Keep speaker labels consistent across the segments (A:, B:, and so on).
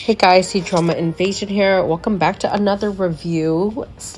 A: Hey guys, Cdrama Invasion here. Welcome back to another review /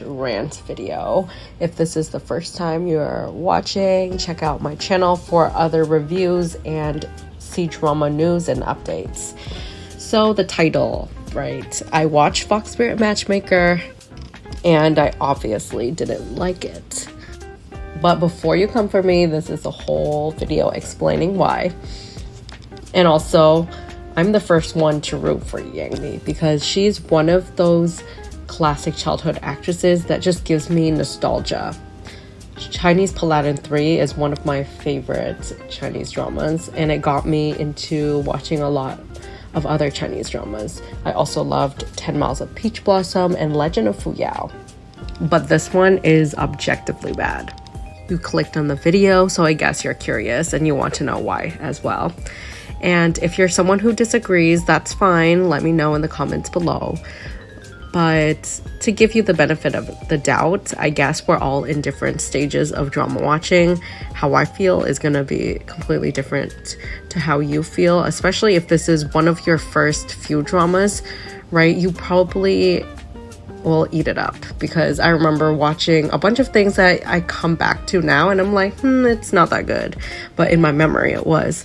A: rant video. If this is the first time you're watching, check out my channel for other reviews and Cdrama news and updates. So the title, right? I watched Fox Spirit Matchmaker and I obviously didn't like it. But before you come for me, this is a whole video explaining why. And also, I'm the first one to root for Yang Mi because she's one of those classic childhood actresses that just gives me nostalgia. Chinese Paladin 3 is one of my favorite Chinese dramas, and it got me into watching a lot of other Chinese dramas. I also loved 10 Miles of Peach Blossom and Legend of Fu Yao. But this one is objectively bad. You clicked on the video, so I guess you're curious and you want to know why as well. And if you're someone who disagrees, that's fine. Let me know in the comments below. But to give you the benefit of the doubt, I guess we're all in different stages of drama watching. How I feel is going to be completely different to how you feel, especially if this is one of your first few dramas, right? You probably will eat it up because I remember watching a bunch of things that I come back to now and I'm like, it's not that good. But in my memory, it was.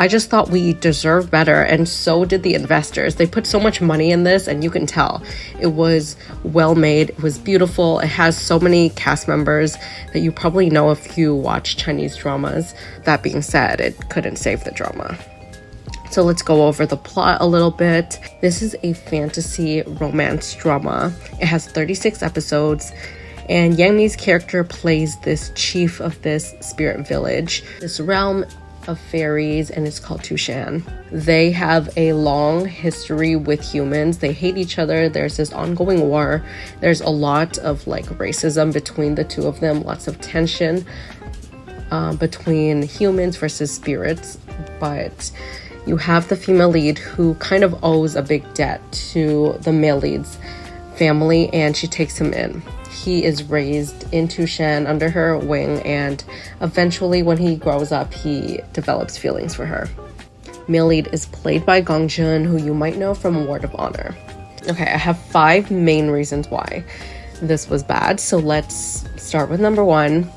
A: I just thought we deserved better, and so did the investors. They put so much money in this, and you can tell. It was well made, it was beautiful, it has so many cast members that you probably know if you watch Chinese dramas. That being said, it couldn't save the drama. So let's go over the plot a little bit. This is a fantasy romance drama. It has 36 episodes. And Yang Mi's character plays this chief of this spirit village, this realm of fairies, and it's called Tushan. They have a long history with humans. They hate each other. There's this ongoing war. There's a lot of racism between the two of them, lots of tension between humans versus spirits. But you have the female lead who kind of owes a big debt to the male lead's family, and she takes him in. He is raised in Tushan under her wing, and eventually when he grows up, he develops feelings for her. Male lead is played by Gong Jun, who you might know from Word of Honor. Okay, I have 5 main reasons why this was bad. So let's start with number 1.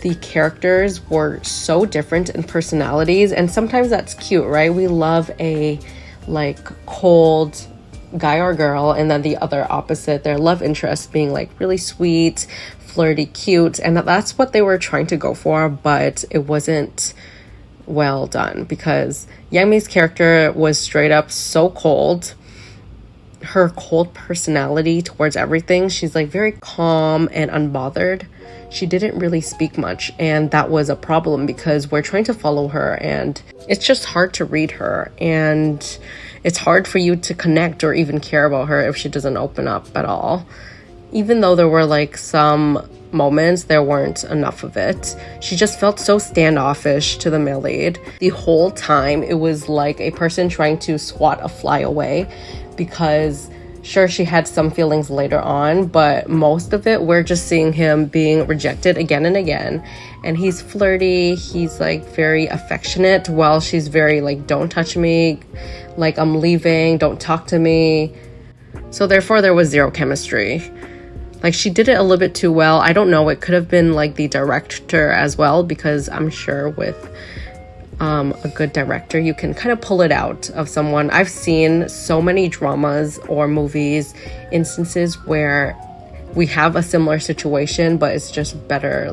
A: The characters were so different in personalities, and sometimes that's cute, right? We love a cold guy or girl, and then the other opposite, their love interest being really sweet, flirty, cute, and that's what they were trying to go for, but it wasn't well done because Yang Mi's character was straight up so cold. Her cold personality towards everything, she's very calm and unbothered. She didn't really speak much, and that was a problem because we're trying to follow her and it's just hard to read her, and it's hard for you to connect or even care about her if she doesn't open up at all. Even though there were some moments, there weren't enough of it. She just felt so standoffish to the male lead. The whole time it was like a person trying to swat a fly away, because sure, she had some feelings later on, but most of it, we're just seeing him being rejected again and again. And he's flirty, he's very affectionate, while she's very don't touch me, I'm leaving, don't talk to me. So therefore, there was zero chemistry. She did it a little bit too well. I don't know, it could have been the director as well, because I'm sure with a good director, you can kind of pull it out of someone. I've seen so many dramas or movies, instances where we have a similar situation, but it's just better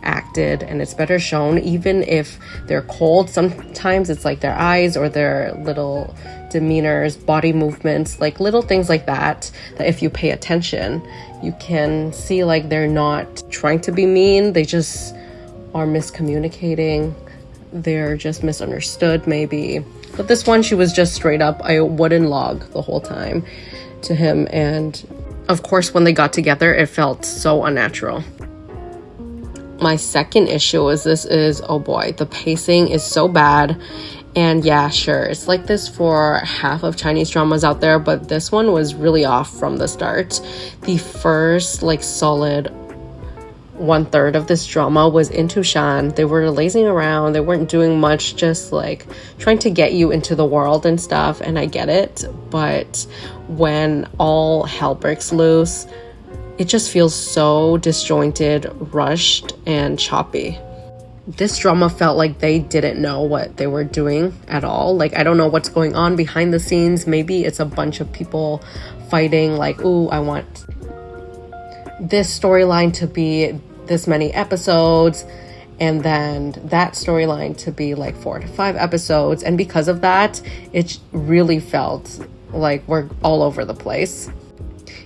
A: acted and it's better shown. Even if they're cold, sometimes it's their eyes or their little demeanors, body movements, little things like that if you pay attention, you can see they're not trying to be mean, they just are miscommunicating. They're just misunderstood maybe. But this one, she was just straight up a wooden log the whole time to him. And of course, when they got together, it felt so unnatural. My second issue is, oh boy, the pacing is so bad. And yeah, sure, it's this for half of Chinese dramas out there, but this one was really off from the start. The first solid 1/3 of this drama was into Shan. They were lazing around, they weren't doing much, just like trying to get you into the world and stuff, and I get it. But when all hell breaks loose, it just feels so disjointed, rushed, and choppy. This drama felt like they didn't know what they were doing at all. Like, I don't know what's going on behind the scenes. Maybe it's a bunch of people fighting, like, ooh, I want this storyline to be this many episodes, and then that storyline to be like 4 to 5 episodes. And because of that, it really felt like we're all over the place.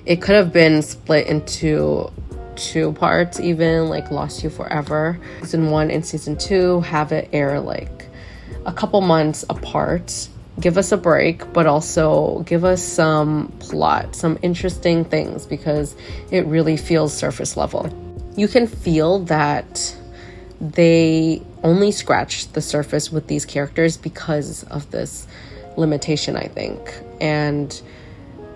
A: It could have been split into 2 parts, even like Lost You Forever. Season 1 and season 2, have it air like a couple months apart. Give us a break, but also give us some plot, some interesting things, because it really feels surface level. You can feel that they only scratched the surface with these characters because of this limitation, I think. And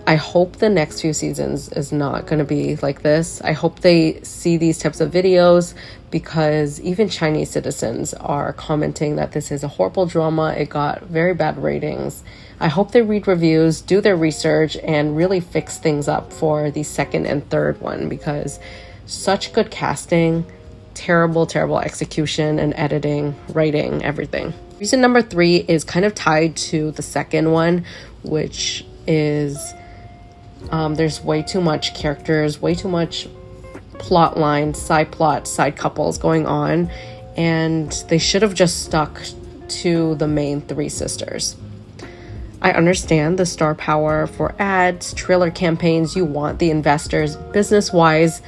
A: I hope the next few seasons is not going to be like this. I hope they see these types of videos, because even Chinese citizens are commenting that this is a horrible drama. It got very bad ratings. I hope they read reviews, do their research, and really fix things up for the second and third one, because such good casting, terrible execution and editing, writing, everything. Reason number 3 is kind of tied to the second one, which is there's way too much characters, way too much plot lines, side plots, side couples going on, and they should have just stuck to the main 3 sisters. I understand the star power for ads, trailer campaigns, you want the investors. Business-wise,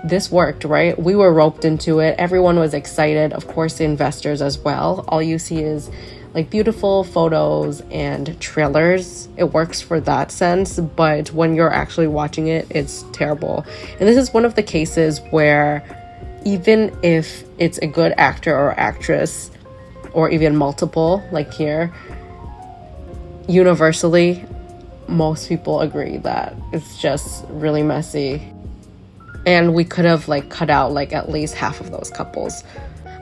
A: this worked, right? We were roped into it. Everyone was excited. Of course, the investors as well. All you see is like beautiful photos and trailers. It works for that sense, but when you're actually watching it, it's terrible. And this is one of the cases where even if it's a good actor or actress, or even multiple, like here, universally, most people agree that it's just really messy. And we could have like cut out like at least half of those couples.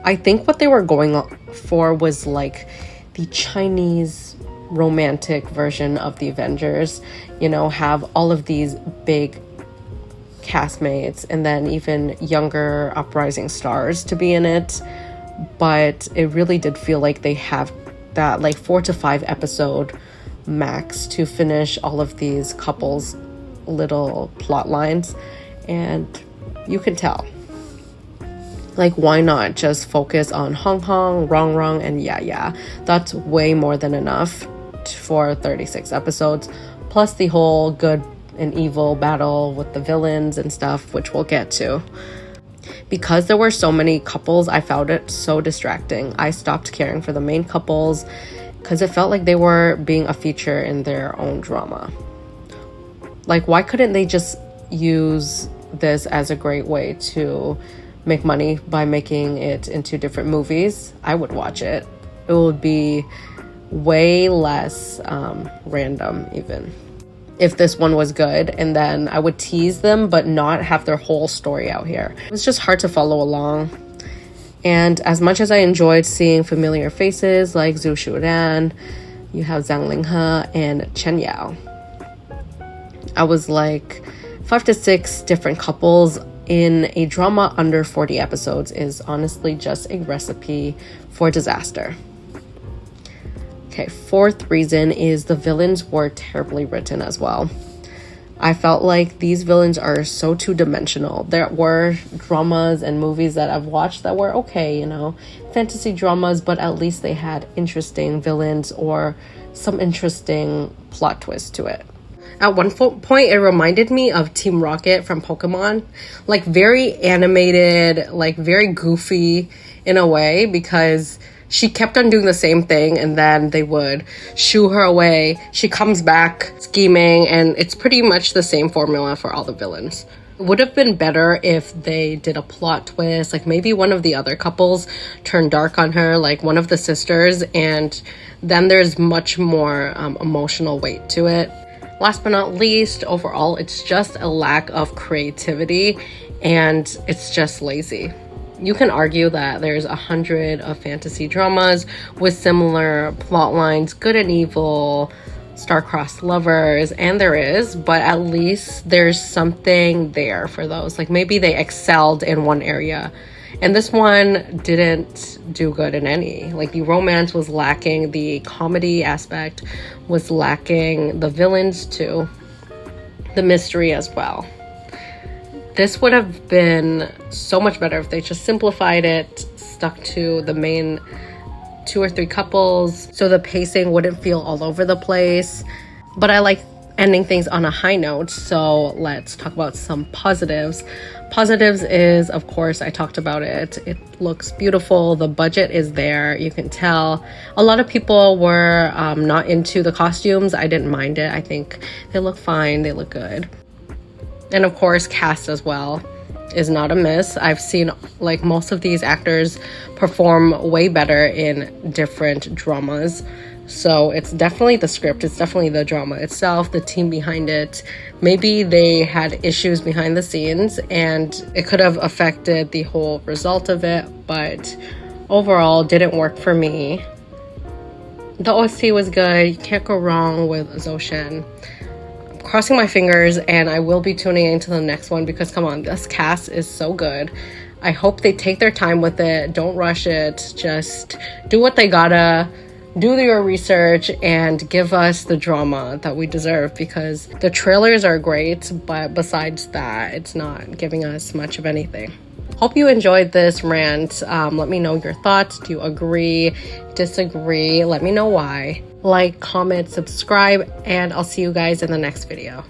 A: I think what they were going for was like the Chinese romantic version of the Avengers, you know, have all of these big castmates and then even younger uprising stars to be in it. But it really did feel like they have that like 4 to 5 episode max to finish all of these couples' little plot lines, and you can tell. Like, why not just focus on Hong Hong, Rong Rong, and Yeah. That's way more than enough for 36 episodes, plus the whole good and evil battle with the villains and stuff, which we'll get to. Because there were so many couples, I found it so distracting. I stopped caring for the main couples because it felt like they were being a feature in their own drama. Like, why couldn't they just use this as a great way to make money by making it into different movies? I would watch it. It would be way less random even if this one was good, and then I would tease them but not have their whole story out here. It was just hard to follow along. And as much as I enjoyed seeing familiar faces like Zhu Shuran, you have Zhang Linghe and Chen Yao, I was like, 5 to 6 different couples in a drama under 40 episodes is honestly just a recipe for disaster. Okay, 4th reason is the villains were terribly written as well. I felt like these villains are so two-dimensional. There were dramas and movies that I've watched that were okay, you know, fantasy dramas, but at least they had interesting villains or some interesting plot twist to it. At one point, it reminded me of Team Rocket from Pokemon. Like, very animated, like, very goofy in a way, because she kept on doing the same thing and then they would shoo her away. She comes back scheming, and it's pretty much the same formula for all the villains. It would have been better if they did a plot twist, like maybe one of the other couples turned dark on her, like one of the sisters, and then there's much more emotional weight to it. Last but not least, overall, it's just a lack of creativity and it's just lazy. You can argue that there's 100 of fantasy dramas with similar plot lines, good and evil, star-crossed lovers, and there is, but at least there's something there for those. Like maybe they excelled in one area, and this one didn't do good in any. Like the romance was lacking, the comedy aspect was lacking, the villains too, the mystery as well. This would have been so much better if they just simplified it, stuck to the main 2 or 3 couples, so the pacing wouldn't feel all over the place. But I like ending things on a high note, so let's talk about some positives. Positives is, of course, I talked about it. It looks beautiful. The budget is there. You can tell. A lot of people were not into the costumes. I didn't mind it. I think they look fine. They look good. And of course, cast as well is not a miss. I've seen like most of these actors perform way better in different dramas. So it's definitely the script, it's definitely the drama itself, the team behind it. Maybe they had issues behind the scenes and it could have affected the whole result of it, but overall didn't work for me. The OST was good. You can't go wrong with Zoshin. Crossing my fingers, and I will be tuning into the next one because come on, this cast is so good. I hope they take their time with it. Don't rush it. Just do what they gotta, do your research, and give us the drama that we deserve, because the trailers are great, but besides that, it's not giving us much of anything. Hope you enjoyed this rant. Let me know your thoughts. Do you agree, disagree? Let me know why. Like, comment, subscribe, and I'll see you guys in the next video.